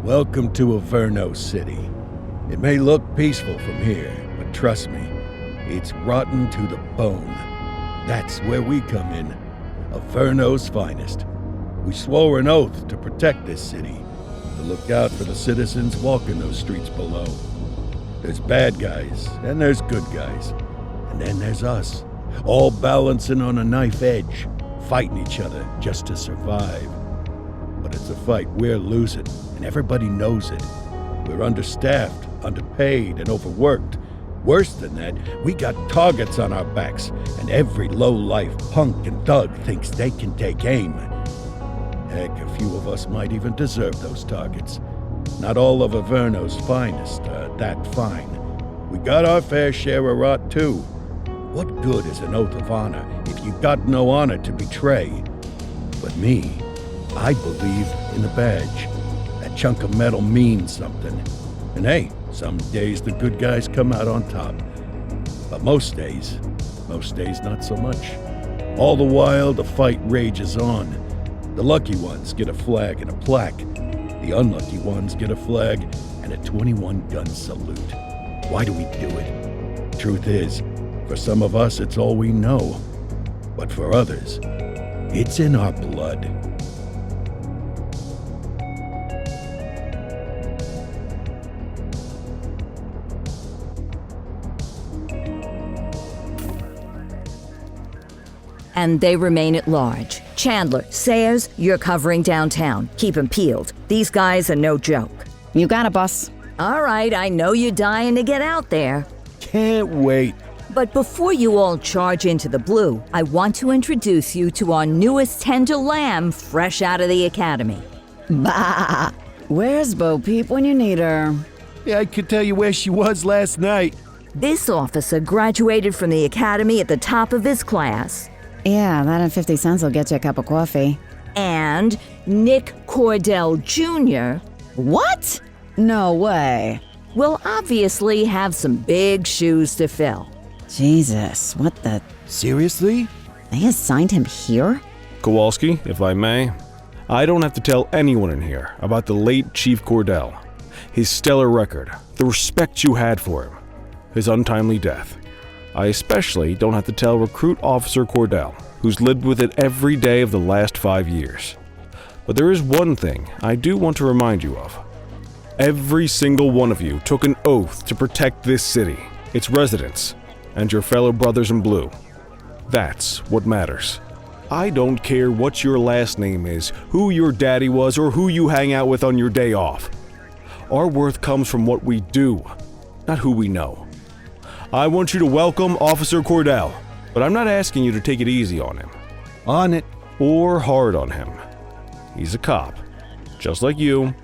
Welcome to Averno City. It may look peaceful from here, but trust me, it's rotten to the bone. That's where we come in. Averno's finest. We swore an oath to protect this city, to look out for the citizens walking those streets below. There's bad guys, and there's good guys. And then there's us, all balancing on a knife edge, fighting each other just to survive. But it's a fight we're losing, and everybody knows it. We're understaffed, underpaid, and overworked. Worse than that, we got targets on our backs, and every low-life punk and thug thinks they can take aim. Heck, a few of us might even deserve those targets. Not all of Averno's finest are that fine. We got our fair share of rot, too. What good is an oath of honor if you got no honor to betray? But me, I believe in the badge. That chunk of metal means something. And hey, some days the good guys come out on top. But most days not so much. All the while, the fight rages on. The lucky ones get a flag and a plaque. The unlucky ones get a flag and a 21-gun salute. Why do we do it? Truth is, for some of us, it's all we know. But for others, it's in our blood. And they remain at large. Chandler, Sayers, you're covering downtown. Keep 'em peeled. These guys are no joke. You got it, boss. All right, I know you're dying to get out there. Can't wait. But before you all charge into the blue, I want to introduce you to our newest tender lamb fresh out of the academy. Bah! Where's Bo Peep when you need her? Yeah, I could tell you where she was last night. This officer graduated from the academy at the top of his class. Yeah, that and 50 cents will get you a cup of coffee. And Nick Cordell Jr. What? No way. will obviously have some big shoes to fill. Jesus, what the... Seriously? They assigned him here? Kowalski, if I may, I don't have to tell anyone in here about the late Chief Cordell, his stellar record, the respect you had for him, his untimely death. I especially don't have to tell Recruit Officer Cordell, who's lived with it every day of the last 5 years. But there is one thing I do want to remind you of. Every single one of you took an oath to protect this city, its residents, and your fellow brothers in blue. That's what matters. I don't care what your last name is, who your daddy was, or who you hang out with on your day off. Our worth comes from what we do, not who we know. I want you to welcome Officer Cordell, but I'm not asking you to take it easy on him. On it. Or hard on him. He's a cop, just like you,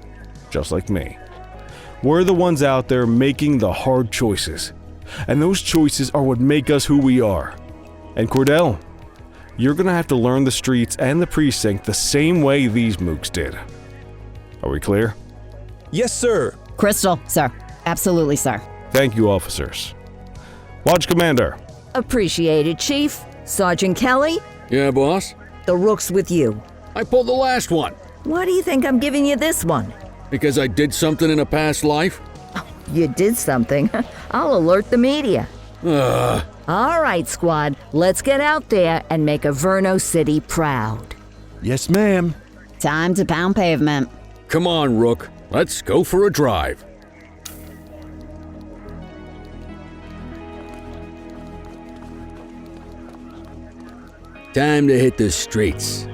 just like me. We're the ones out there making the hard choices, and those choices are what make us who we are. And Cordell, you're gonna have to learn the streets and the precinct the same way these mooks did. Are we clear? Yes, sir. Crystal, sir. Absolutely, sir. Thank you, officers. Lodge Commander. Appreciated, Chief. Sergeant Kelly, Yeah, boss? the rook's with you. I pulled the last one. Why do you think I'm giving you this one? Because I did something in a past life? You did something. I'll alert the media. Ugh. All right, squad. Let's get out there and make Averno City proud. Yes, ma'am. Time to pound pavement. Come on, Rook. Let's go for a drive. Time to hit the streets.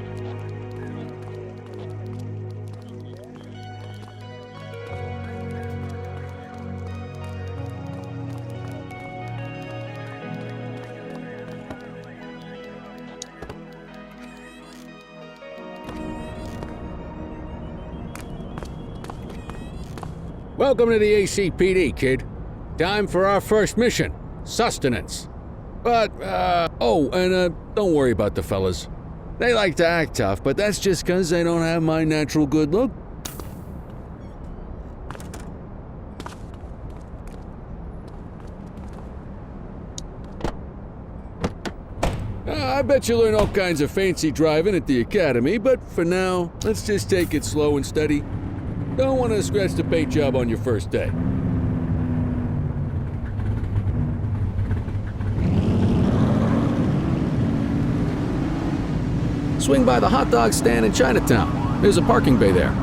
Welcome to the ACPD, kid. Time for our first mission, sustenance. But, don't worry about the fellas. They like to act tough, but that's just 'cause they don't have my natural good look. I bet you learn all kinds of fancy driving at the academy, but for now, let's just take it slow and steady. Don't want to scratch the paint job on your first day. Swing by the hot dog stand in Chinatown. There's a parking bay there.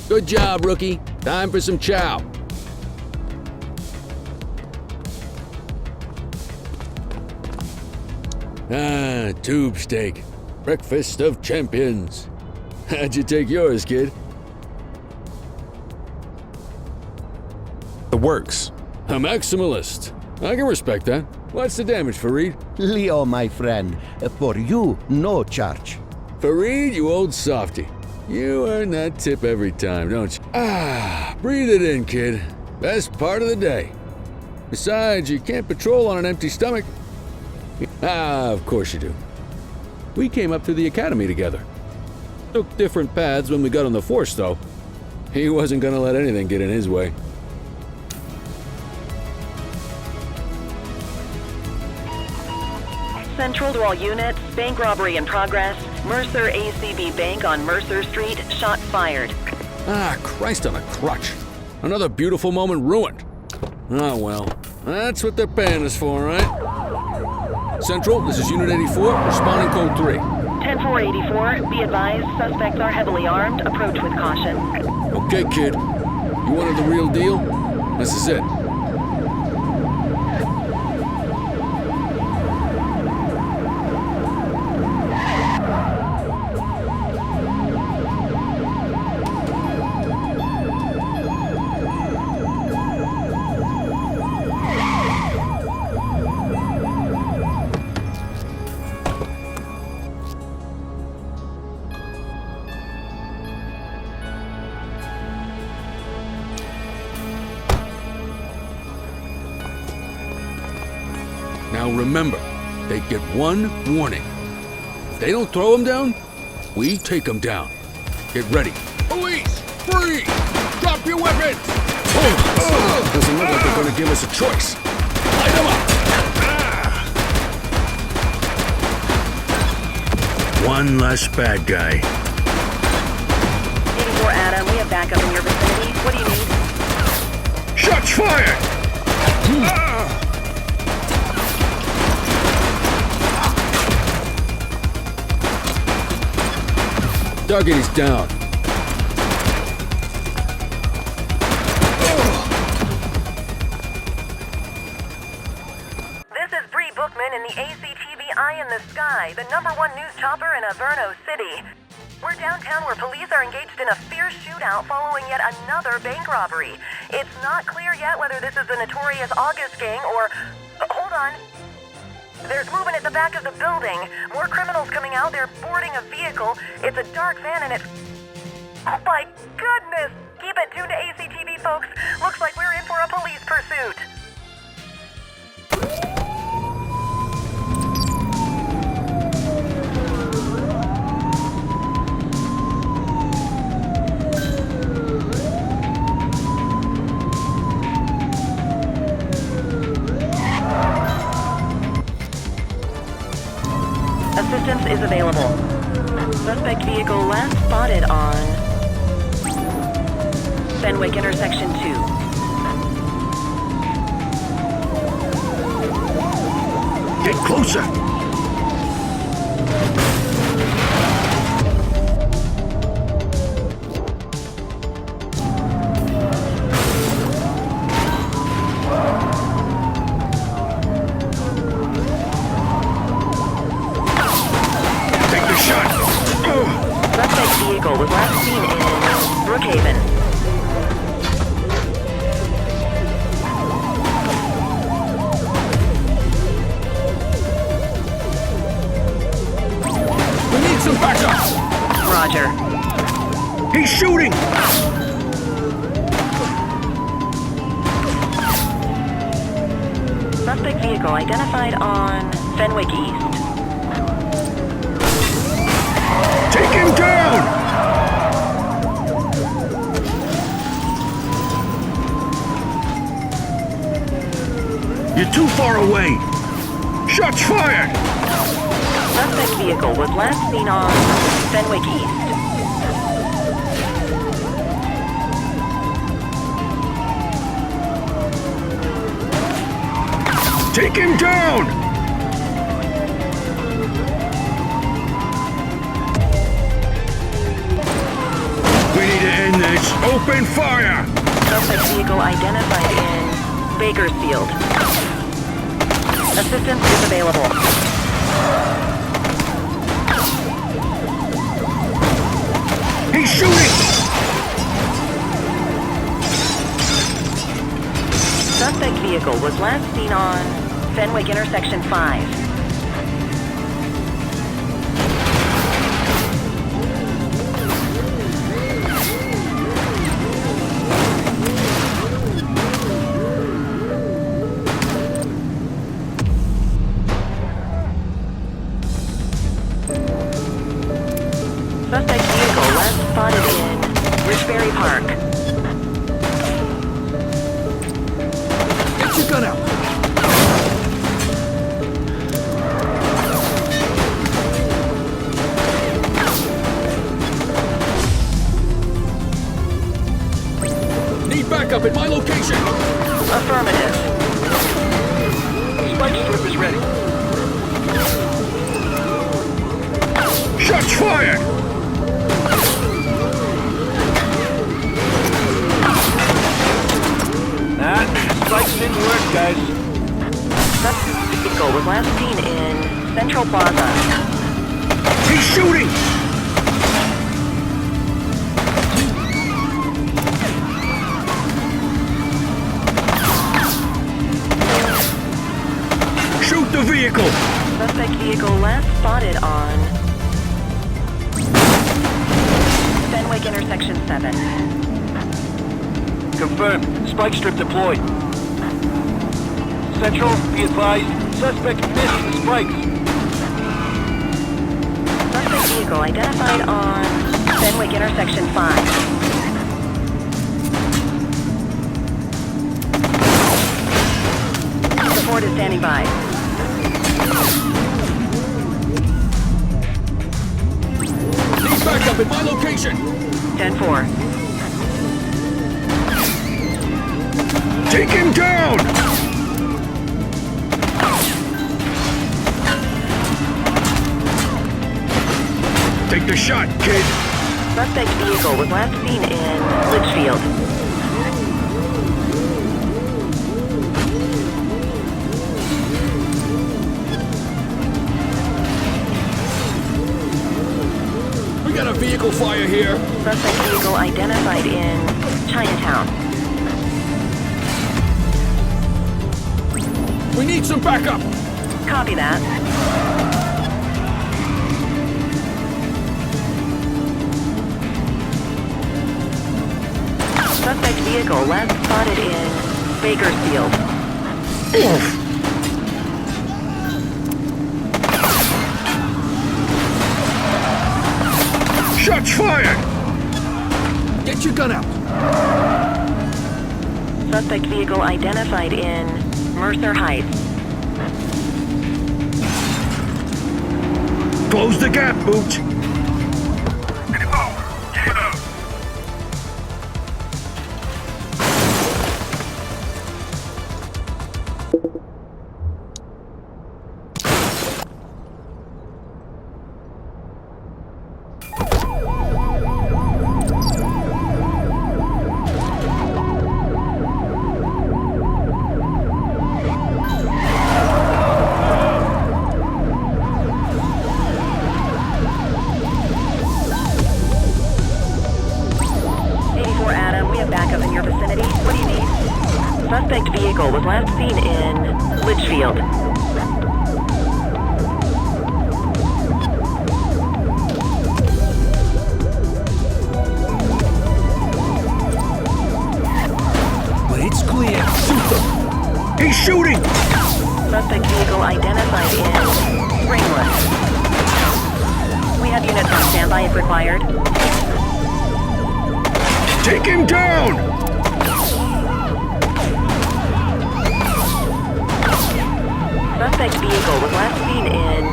Good job, rookie. Time for some chow. Tube steak. Breakfast of champions. How'd you take yours, kid? The works. A maximalist. I can respect that. What's the damage, Fareed? Leo, my friend, for you, no charge. Fareed, you old softy. You earn that tip every time, don't you? Breathe it in, kid. Best part of the day. Besides, you can't patrol on an empty stomach. Of course you do. We came up through the academy together. Took different paths when we got on the force, though. He wasn't gonna let anything get in his way. Central to all units, bank robbery in progress. Mercer ACB Bank on Mercer Street, shots fired. Christ on a crutch. Another beautiful moment ruined. Oh well, that's what they're paying us for, right? Central, this is Unit 84, responding code 3. 10-484, be advised, suspects are heavily armed, approach with caution. Okay, kid. You wanted the real deal? This is it. Now remember, they get one warning. If they don't throw them down, we take them down. Get ready. Police! Freeze! Drop your weapons! Doesn't look like they're gonna give us a choice. Light them up! One less bad guy. 84 Adam, we have backup in your vicinity. What do you need? Shots fired! Target is down. This is Bree Bookman in the ACTV Eye in the Sky, the #1 news chopper in Averno City. We're downtown where police are engaged in a fierce shootout following yet another bank robbery. It's not clear yet whether this is the notorious August gang or... hold on. There's movement at the back of the building. More criminals coming out. They're boarding a vehicle. It's a dark van and it's... oh my goodness! Keep it tuned to ACTV, folks. Looks like we're in for a police pursuit. Assistance is available. Suspect vehicle last spotted on Fenwick intersection 2. Get closer! Suspect vehicle was last seen in Brookhaven. Roger. He's shooting! Suspect vehicle identified on Fenwick East. Take him down! You're too far away! Shots fired! Suspect vehicle was last seen on Fenwick East. Take him down! We need to end this. Open fire! Suspect vehicle identified in Bakersfield. Assistance is available. He's shooting! Suspect vehicle was last seen on Fenwick Intersection 5. Suspect vehicle last spotted in Richberry Park. Get your gun out! Need backup at my location! Affirmative. Spike strip is ready. Shots fired! Spikes didn't work, guys. Suspect vehicle was last seen in Central Plaza. He's shooting! Shoot the vehicle! Suspect vehicle last spotted on Fenwick Intersection 7. Confirmed. Spike strip deployed. Central, be advised. Suspect missed the spikes. Suspect vehicle identified on Fenwick Intersection 5. Support is standing by. Need backup at my location! 10-4. Take him down! Take the shot, kid! Suspect vehicle was last seen in Litchfield. We got a vehicle fire here! Suspect vehicle identified in Chinatown. We need some backup! Copy that. Suspect vehicle last spotted in Bakersfield. Shots fired! Get your gun out! Suspect vehicle identified in Mercer Heights. Close the gap, Boots! Suspect vehicle was last seen in Litchfield. shooting! Suspect vehicle identified in Ringwood. We have units on standby if required. Take him down! Suspect vehicle was last seen in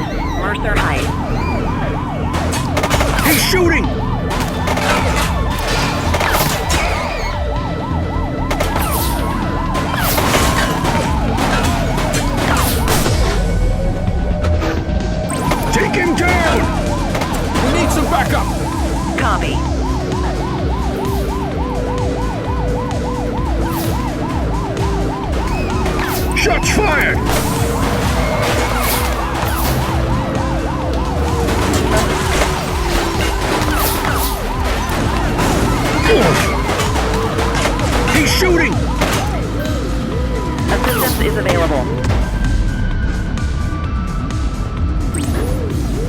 Mercer Heights. He's shooting! Take him down! We need some backup! Copy. Shots fired! He's shooting! Assistance is available.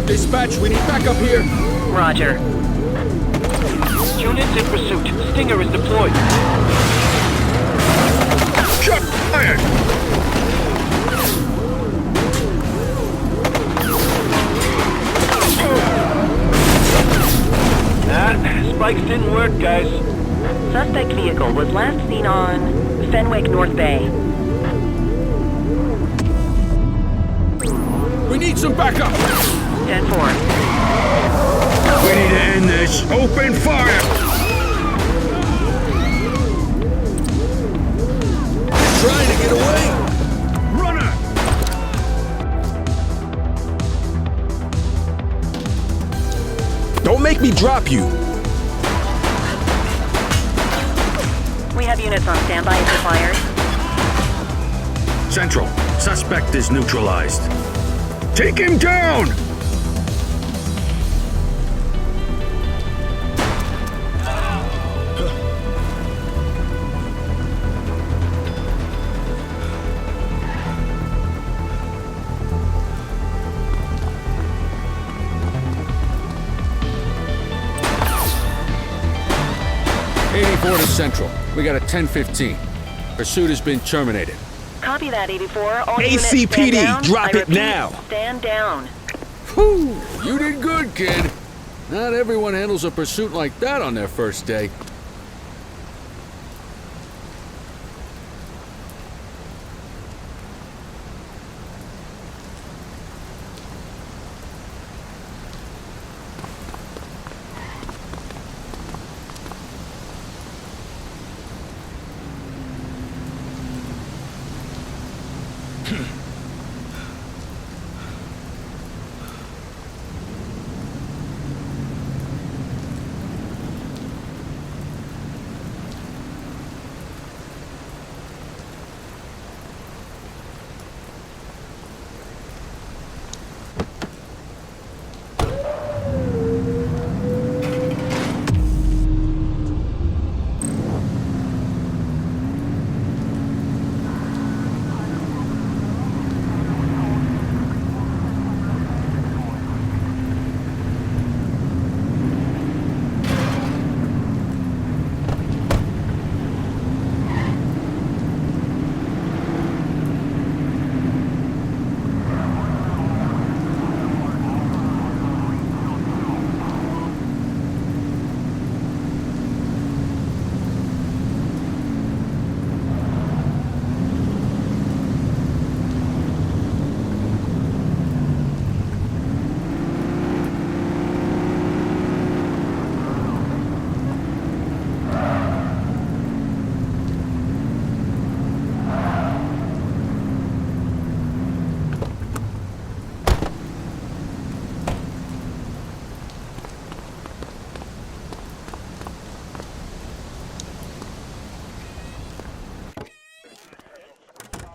Dispatch, we need backup here. Roger. Units in pursuit. Stinger is deployed. Shot fired! Spikes didn't work, guys. Suspect vehicle was last seen on Fenwick North Bay. We need some backup! 10-4. We need to end this. Open fire! Trying to get away! Runner! Don't make me drop you! We have units on standby if required. Central, suspect is neutralized. Take him down! To Central. We got a 10-15. Pursuit has been terminated. Copy that, 84. All ACPD, units stand down. drop I it repeat, now. Stand down. Whew! You did good, kid. Not everyone handles a pursuit like that on their first day.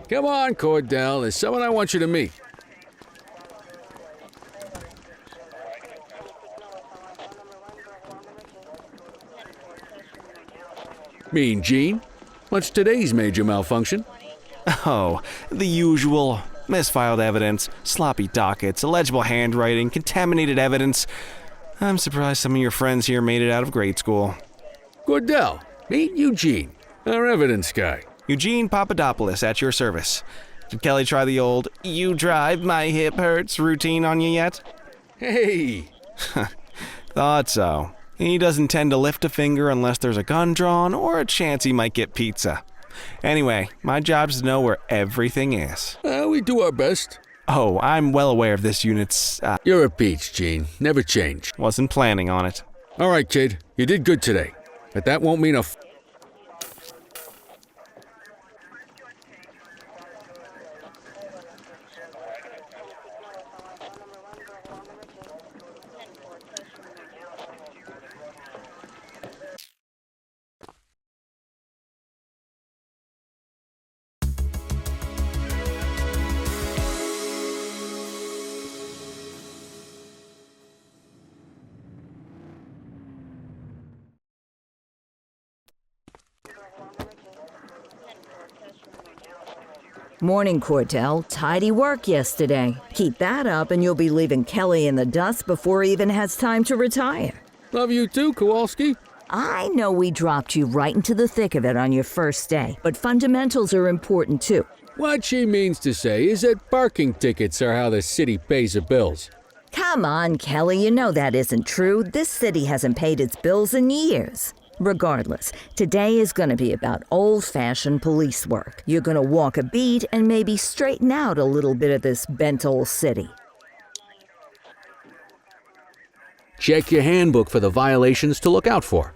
Come on, Cordell. There's someone I want you to meet. Mean Gene? What's today's major malfunction? Oh, the usual. Misfiled evidence, sloppy dockets, illegible handwriting, contaminated evidence. I'm surprised some of your friends here made it out of grade school. Cordell, meet Eugene, our evidence guy. Eugene Papadopoulos at your service. Did Kelly try the old "you drive, my hip hurts" routine on you yet? Hey! Thought so. He doesn't tend to lift a finger unless there's a gun drawn or a chance he might get pizza. Anyway, my job's to know where everything is. We do our best. Oh, I'm well aware of this unit's, You're a peach, Gene. Never change. wasn't planning on it. All right, kid. You did good today. But that won't mean a Morning, Cordell. Tidy work yesterday. Keep that up and you'll be leaving Kelly in the dust before he even has time to retire. Love you too, Kowalski. I know we dropped you right into the thick of it on your first day, but fundamentals are important too. What she means to say is that parking tickets are how the city pays the bills. Come on, Kelly, you know that isn't true. This city hasn't paid its bills in years. Regardless, today is going to be about old-fashioned police work. You're going to walk a beat and maybe straighten out a little bit of this bent old city. Check your handbook for the violations to look out for.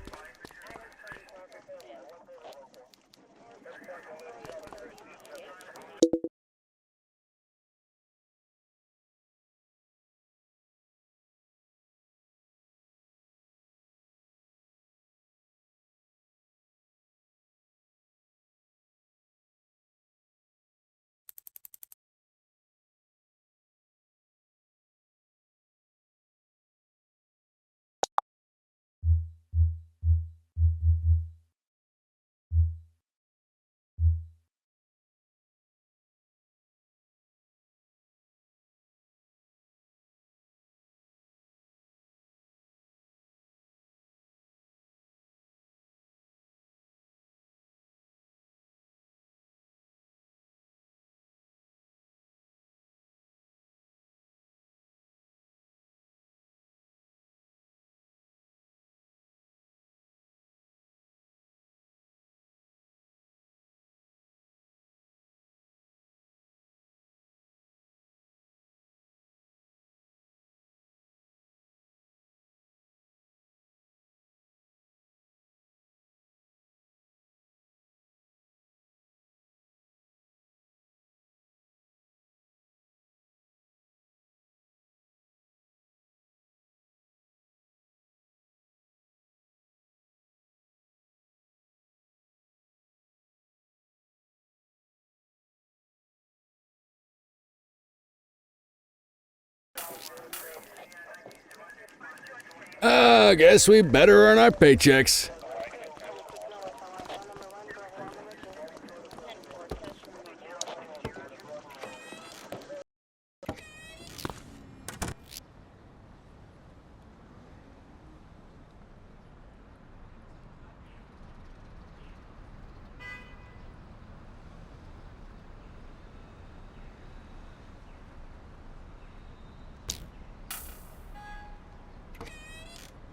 I guess we better earn our paychecks.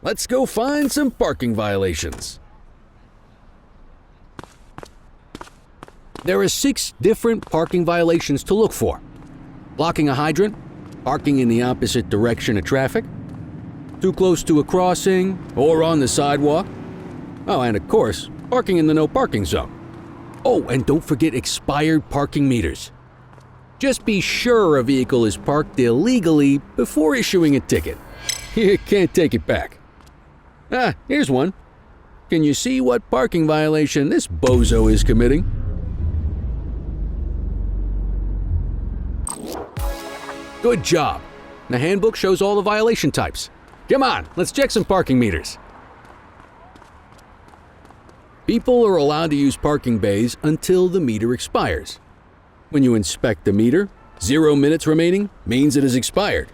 Let's go find some parking violations. There are 6 different parking violations to look for. Blocking a hydrant, parking in the opposite direction of traffic, too close to a crossing or on the sidewalk. Oh, and of course, parking in the no parking zone. Oh, and don't forget expired parking meters. Just be sure a vehicle is parked illegally before issuing a ticket. You can't take it back. Ah, here's one. Can you see what parking violation this bozo is committing? Good job. The handbook shows all the violation types. Come on, let's check some parking meters. People are allowed to use parking bays until the meter expires. When you inspect the meter, 0 minutes remaining means it has expired.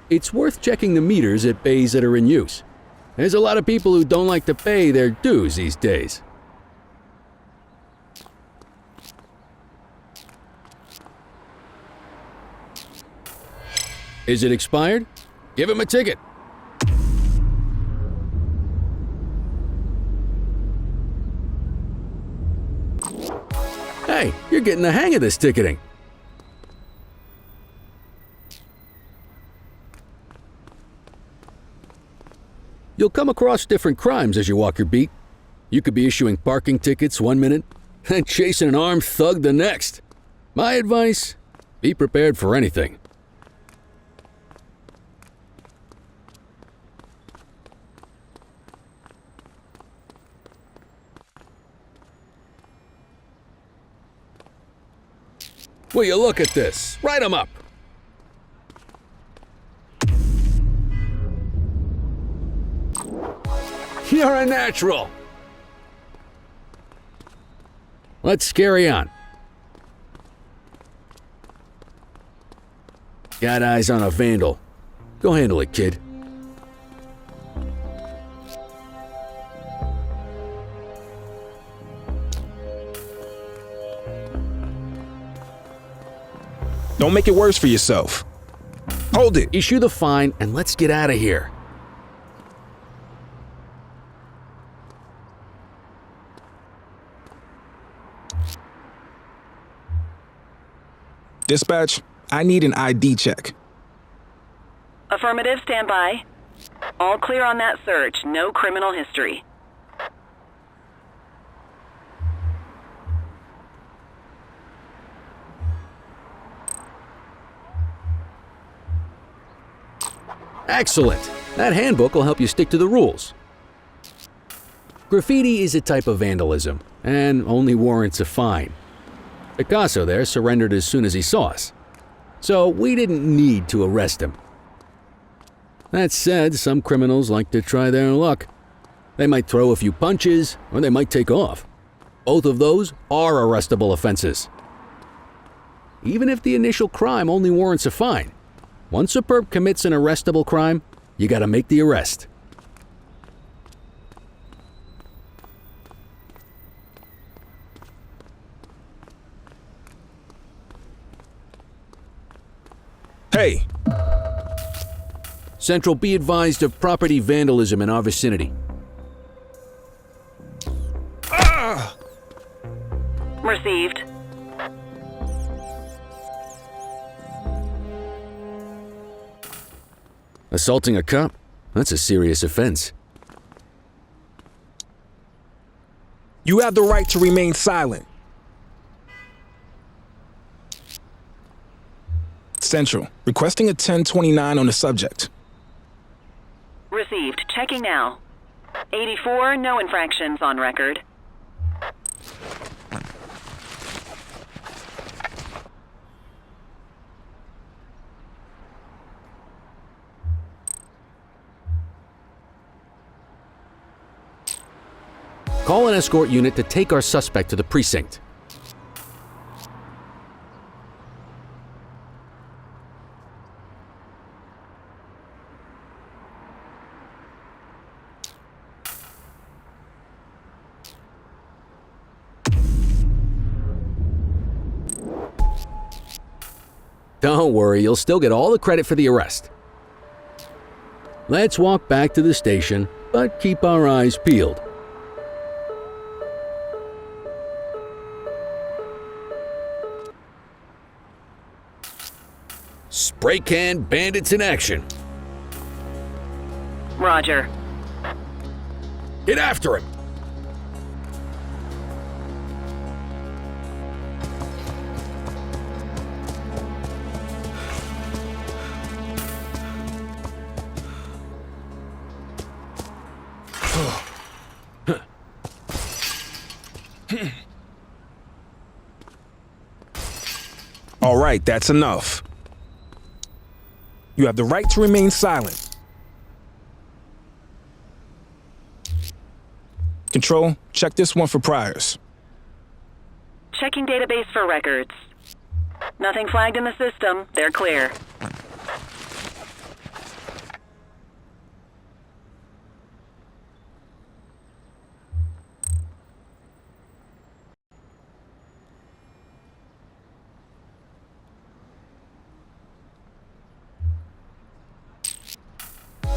It's worth checking the meters at bays that are in use. There's a lot of people who don't like to pay their dues these days. Is it expired? Give him a ticket. Hey, you're getting the hang of this ticketing. You'll come across different crimes as you walk your beat. You could be issuing parking tickets one minute and chasing an armed thug the next. My advice, be prepared for anything. Will you look at this? Write 'em up. You're a natural. Let's carry on. Got eyes on a vandal. Go handle it, kid. Don't make it worse for yourself. Hold it. Issue the fine and let's get out of here. Dispatch, I need an ID check. Affirmative, stand by. All clear on that search, no criminal history. Excellent. That handbook will help you stick to the rules. Graffiti is a type of vandalism and only warrants a fine. Picasso there surrendered as soon as he saw us, so we didn't need to arrest him. That said, some criminals like to try their luck. They might throw a few punches, or they might take off. Both of those are arrestable offenses. Even if the initial crime only warrants a fine, once a perp commits an arrestable crime, you gotta make the arrest. Hey, Central, be advised of property vandalism in our vicinity. Received. Assaulting a cop? That's a serious offense. you have the right to remain silent. Central, requesting a 1029 on the subject. Received. Checking now. 84, no infractions on record. Call an escort unit to take our suspect to the precinct. Don't worry, you'll still get all the credit for the arrest. Let's walk back to the station, but keep our eyes peeled. Spray can bandits in action. Roger. Get after him! All right, that's enough. You have the right to remain silent. Control, check this one for priors. Checking database for records. Nothing flagged in the system. They're clear.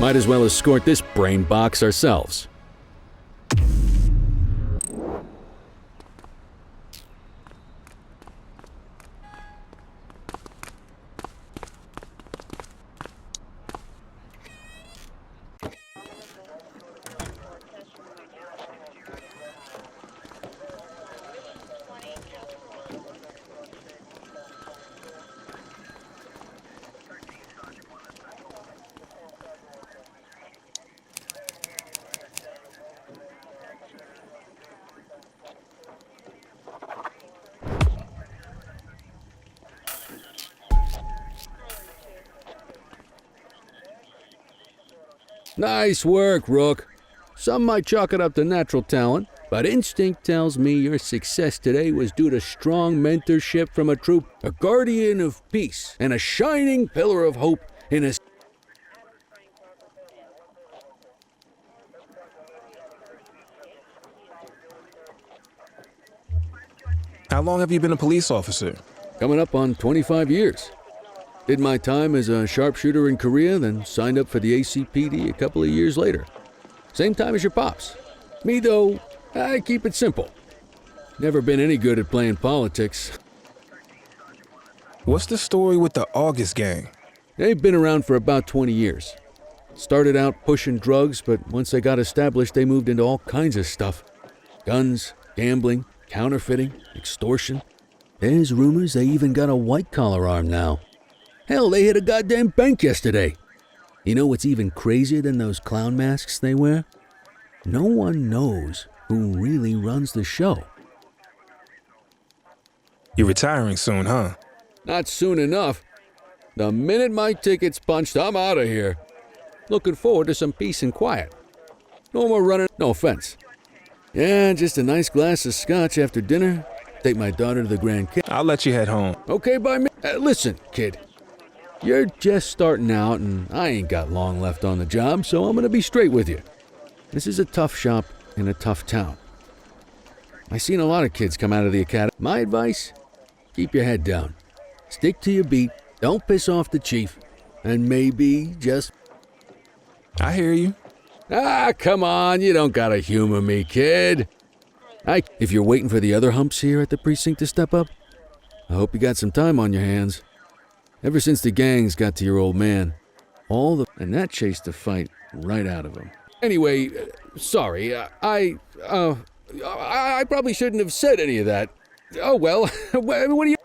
Might as well escort this brain box ourselves. Nice work, Rook. Some might chalk it up to natural talent, but instinct tells me your success today was due to strong mentorship from a troop, a guardian of peace, and a shining pillar of hope in a... How long have you been a police officer? Coming up on 25 years. Did my time as a sharpshooter in Korea, then signed up for the ACPD a couple of years later. Same time as your pops. Me, though, I keep it simple. Never been any good at playing politics. What's the story with the August gang? They've been around for about 20 years. Started out pushing drugs, but once they got established, they moved into all kinds of stuff. Guns, gambling, counterfeiting, extortion. There's rumors they even got a white-collar arm now. Hell, they hit a goddamn bank yesterday. You know what's even crazier than those clown masks they wear? No one knows who really runs the show. You're retiring soon, huh? Not soon enough. The minute my ticket's punched, I'm out of here. Looking forward to some peace and quiet. No more running, no offense. Yeah, just a nice glass of scotch after dinner. Take my daughter to the Grand Canyon. I'll let you head home. Okay by me. Listen, kid. You're just starting out, and I ain't got long left on the job, so I'm gonna be straight with you. This is a tough shop in a tough town. I seen a lot of kids come out of the academy. My advice? Keep your head down. Stick to your beat. Don't piss off the chief. And maybe just... I hear you. Ah, come on. You don't gotta humor me, kid. If you're waiting for the other humps here at the precinct to step up, I hope you got some time on your hands. Ever since the gangs got to your old man, and that chased the fight right out of him. Anyway, sorry, I probably shouldn't have said any of that. Oh well, what do you...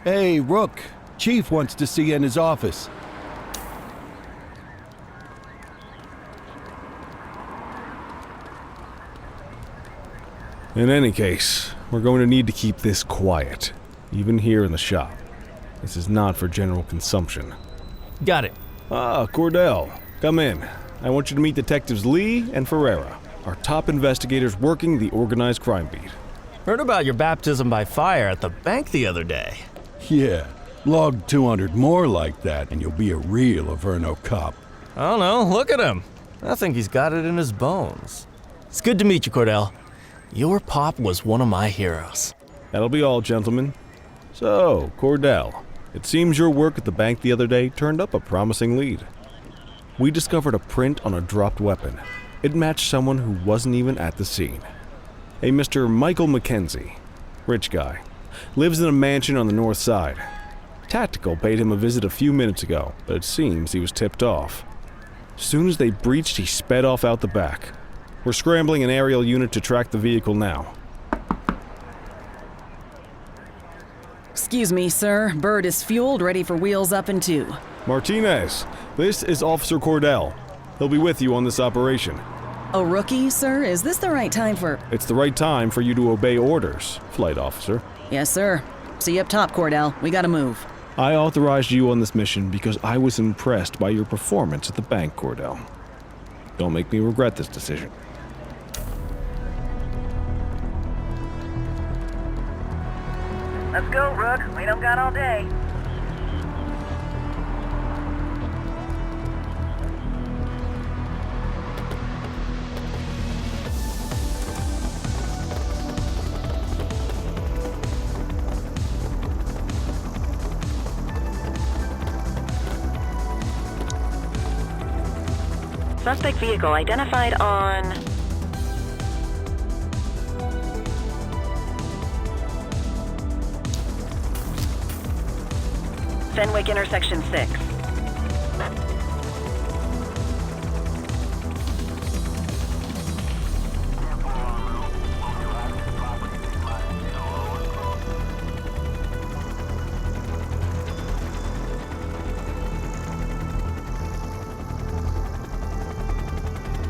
Hey, Rook. Chief wants to see you in his office. In any case, we're going to need to keep this quiet, even here in the shop. This is not for general consumption. Got it. Ah, Cordell, come in. I want you to meet Detectives Lee and Ferreira, our top investigators working the organized crime beat. Heard about your baptism by fire at the bank the other day. Yeah, log 200 more like that and you'll be a real Averno cop. I don't know, look at him. I think he's got it in his bones. It's good to meet you, Cordell. Your pop was one of my heroes. That'll be all, gentlemen. So, Cordell, it seems your work at the bank the other day turned up a promising lead. We discovered a print on a dropped weapon. It matched someone who wasn't even at the scene. A Mr. Michael McKenzie, rich guy, lives in a mansion on the north side. Tactical paid him a visit a few minutes ago, but it seems he was tipped off. Soon as they breached, he sped off out the back. We're scrambling an aerial unit to track the vehicle now. Excuse me, sir. Bird is fueled, ready for wheels up in 2. Martinez, this is Officer Cordell. He'll be with you on this operation. A rookie, sir? Is this the right time for... It's the right time for you to obey orders, Flight Officer. Yes, sir. See you up top, Cordell. We gotta move. I authorized you on this mission because I was impressed by your performance at the bank, Cordell. Don't make me regret this decision. Let's go, Rook. We don't got all day. Suspect vehicle identified on Fenwick intersection 6.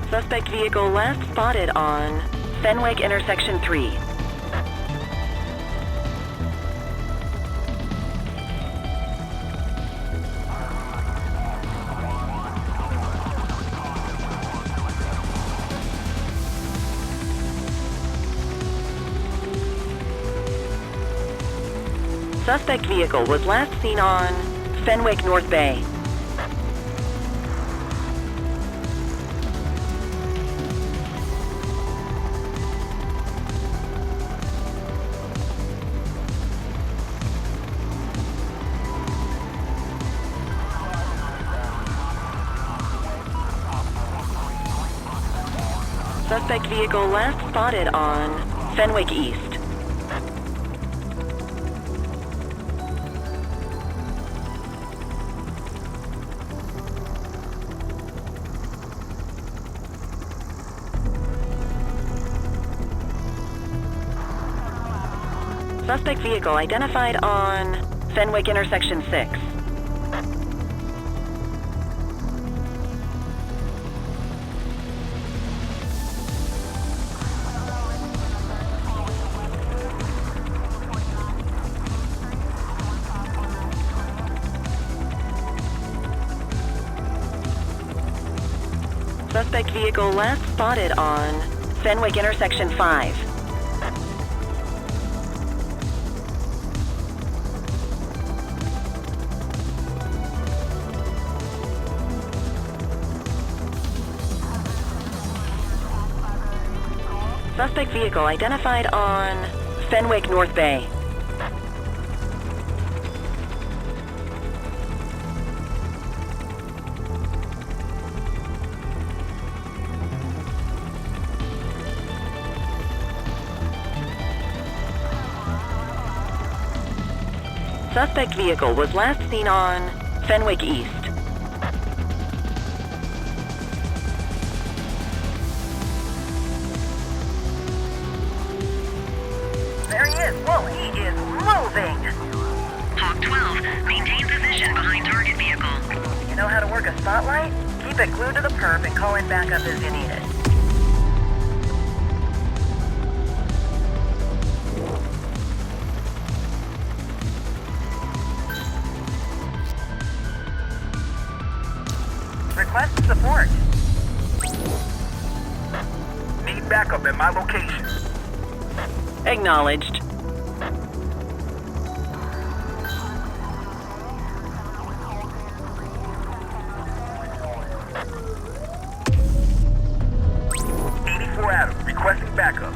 Suspect vehicle last spotted on Fenwick intersection 3. Suspect vehicle was last seen on Fenwick North Bay. Suspect vehicle last spotted on Fenwick East. Suspect vehicle identified on Fenwick intersection 6. Suspect vehicle last spotted on Fenwick intersection 5. Suspect vehicle identified on Fenwick North Bay. Suspect vehicle was last seen on Fenwick East. There he is. Whoa, he is moving. Hawk 12, maintain position behind target vehicle. You know how to work a spotlight? Keep it glued to the perp and call in backup as you need it. Request support. Need backup at my location. Acknowledged. Adam, requesting backup.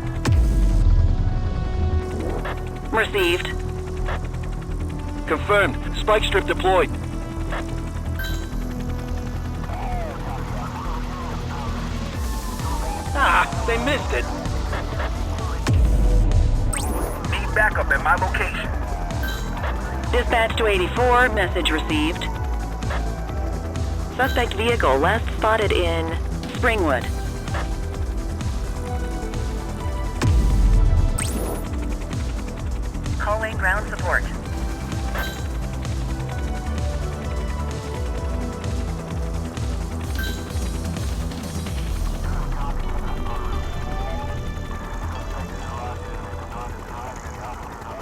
Received. Confirmed. Spike strip deployed. Ah, they missed it. Need backup at my location. Dispatch to 84, message received. Suspect vehicle last spotted in Springwood. Calling ground support.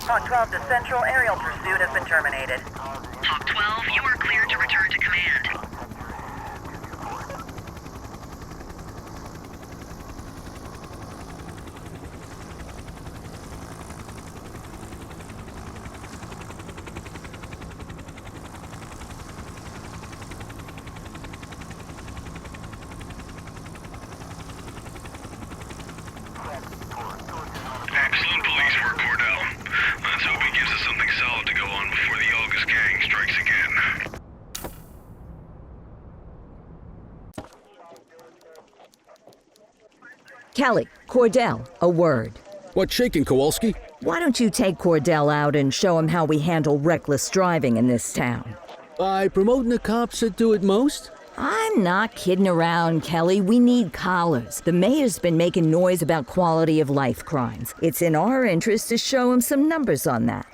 Hawk 12 to Central, aerial pursuit has been terminated. 12, you are cleared to return to command. Excellent police work, Cordell. Let's hope he gives us something solid to go on before the August gang strikes again. Kelly, Cordell, a word. What's shaking, Kowalski? Why don't you take Cordell out and show him how we handle reckless driving in this town? By promoting the cops that do it most? I'm not kidding around, Kelly. We need collars. The mayor's been making noise about quality of life crimes. It's in our interest to show him some numbers on that.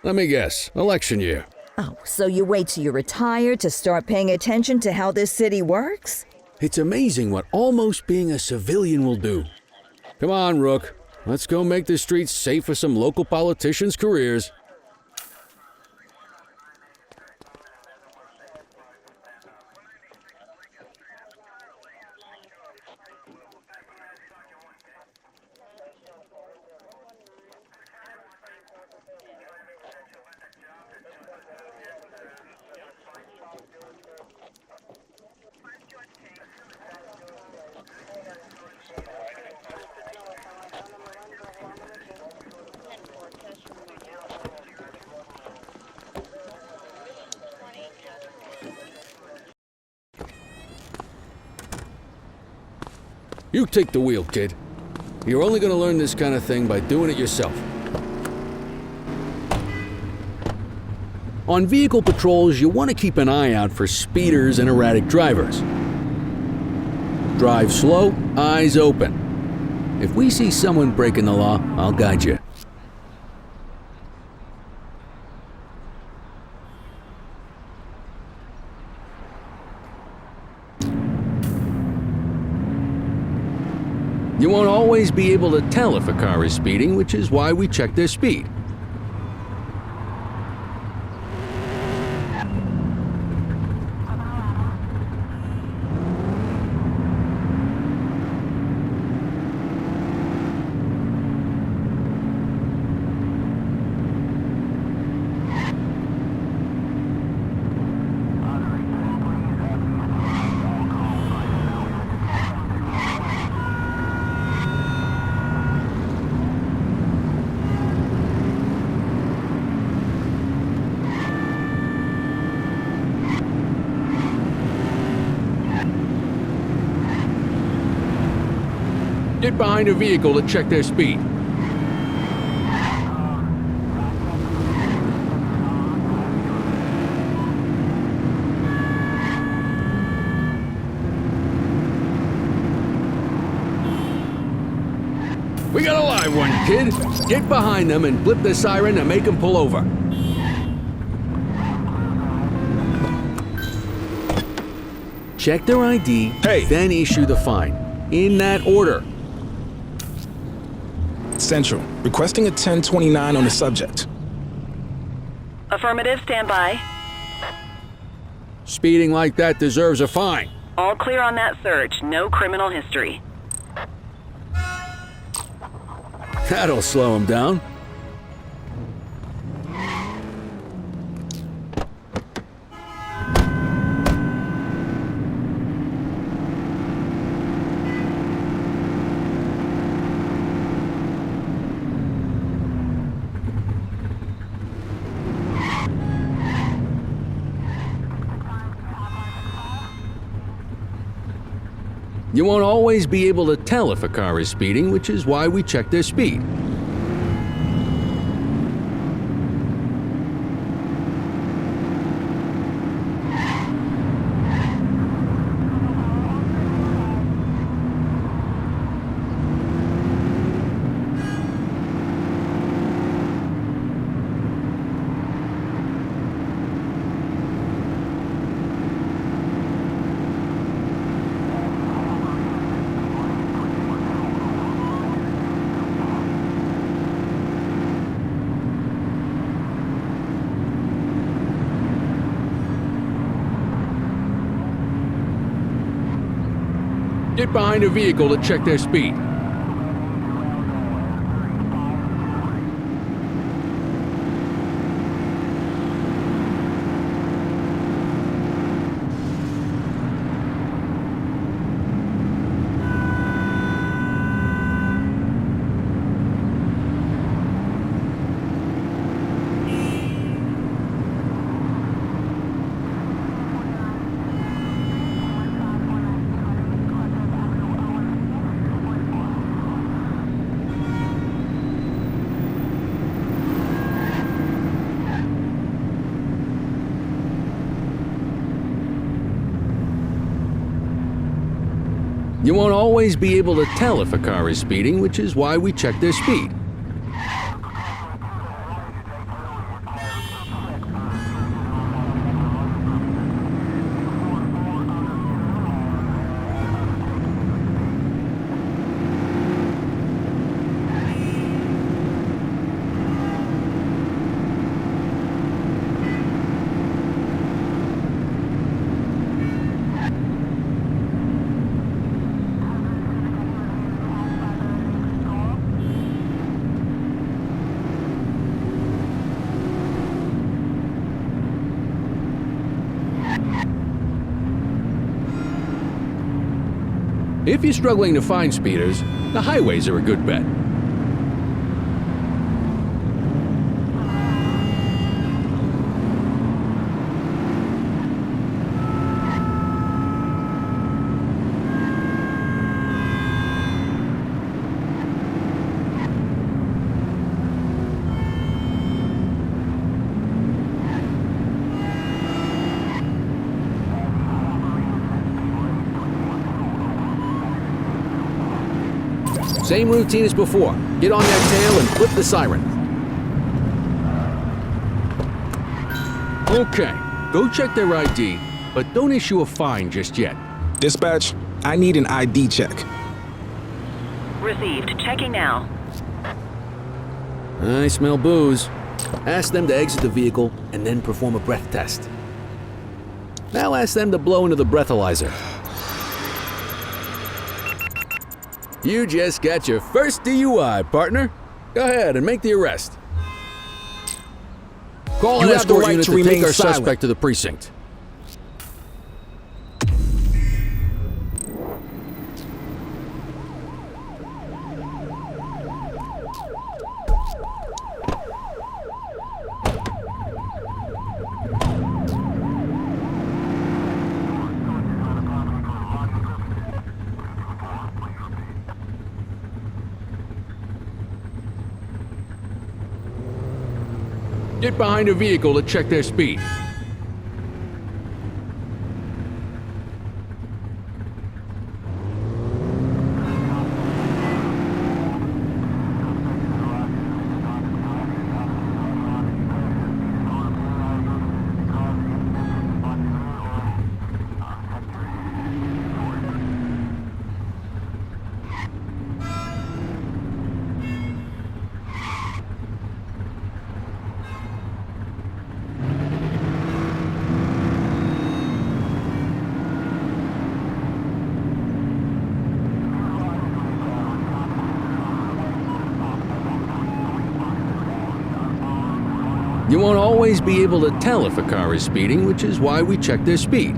Let me guess. Election year. Oh, so you wait till you retire to start paying attention to how this city works? It's amazing what almost being a civilian will do. Come on, Rook. Let's go make the streets safe for some local politicians' careers. You take the wheel, kid. You're only gonna learn this kind of thing by doing it yourself. On vehicle patrols, you want to keep an eye out for speeders and erratic drivers. Drive slow, eyes open. If we see someone breaking the law, I'll guide you. You won't always be able to tell if a car is speeding, which is why we check their speed. Get behind a vehicle to check their speed. We got a live one, kid. Get behind them and blip the siren to make them pull over. Check their ID, then issue the fine. In that order. Central, requesting a 1029 on the subject. Affirmative, stand by. Speeding like that deserves a fine. All clear on that search, no criminal history. That'll slow him down. You won't always be able to tell if a car is speeding, which is why we check their speed. Get behind a vehicle to check their speed. You won't always be able to tell if a car is speeding, which is why we check their speed. If you're struggling to find speeders, the highways are a good bet. Same routine as before. Get on that tail and flip the siren. Okay, go check their ID, but don't issue a fine just yet. Dispatch, I need an ID check. Received. Checking now. I smell booze. Ask them to exit the vehicle and then perform a breath test. Now ask them to blow into the breathalyzer. You just got your first DUI, partner. Go ahead and make the arrest. Call an You have the escort right unit to to take remain our silent. suspect to the precinct. Get behind a vehicle to check their speed. You won't always be able to tell if a car is speeding, which is why we check their speed.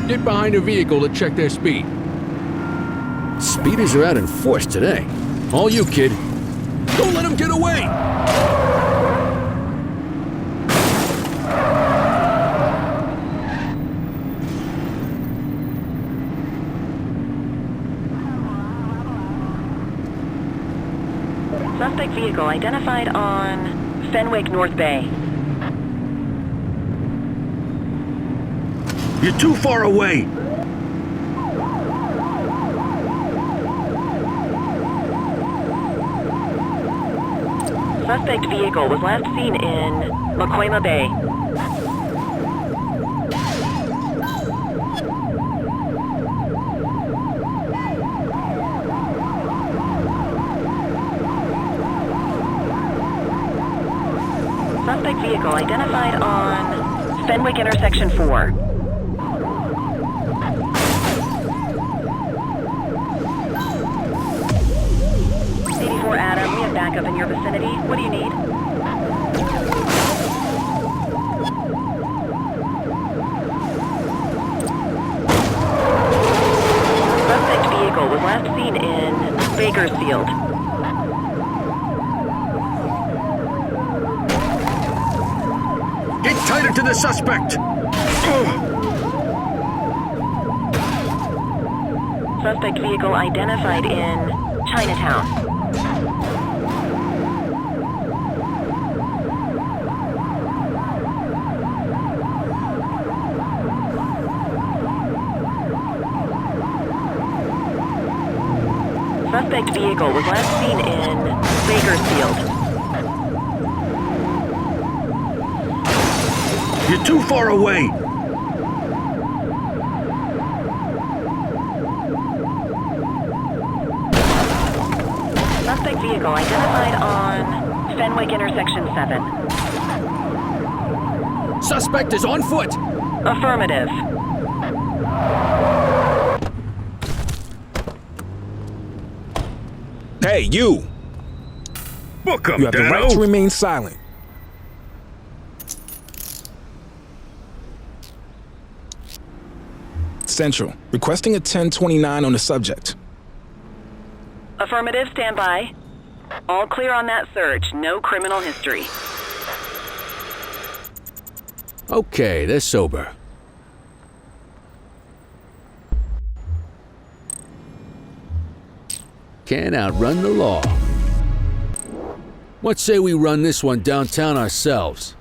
Get behind a vehicle to check their speed. Speeders are out in force today. All you, kid. Don't let them get away! Suspect vehicle identified on Fenwick North Bay. You're too far away! Suspect vehicle was last seen in Moquema Bay. Suspect vehicle identified on Fenwick Intersection 4. Adam, we have backup in your vicinity. What do you need? Suspect vehicle was last seen in Bakersfield. Get tighter to the suspect! Suspect vehicle identified in Chinatown. Suspect vehicle was last seen in Bakersfield. You're too far away! Suspect vehicle identified on Fenwick Intersection 7. Suspect is on foot! Affirmative. Hey, you! Book 'em, You have the right to remain silent. Central, requesting a 1029 on the subject. Affirmative, stand by. All clear on that search, no criminal history. Okay, they're sober. Can't outrun the law. What say we run this one downtown ourselves?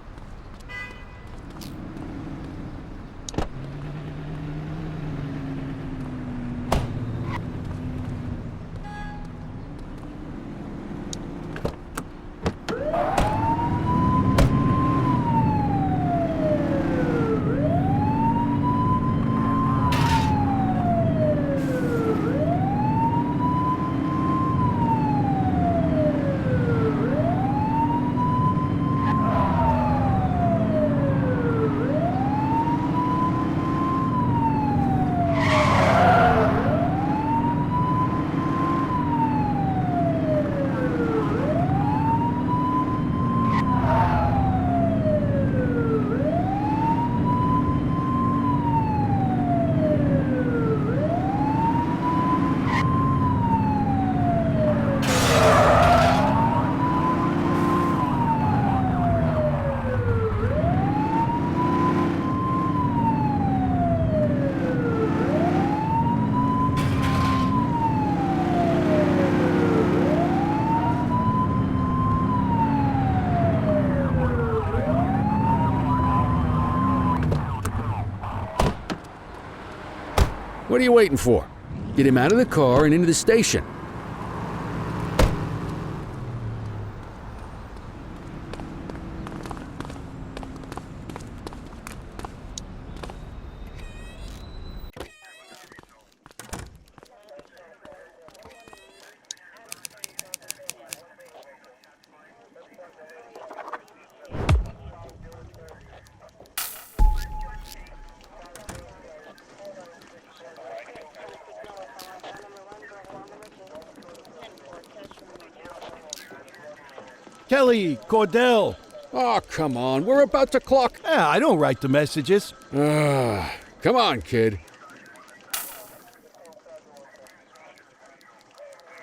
What are you waiting for? Get him out of the car and into the station. Kelly, Cordell. Oh, come on. We're about to clock. I don't write the messages. Come on, kid.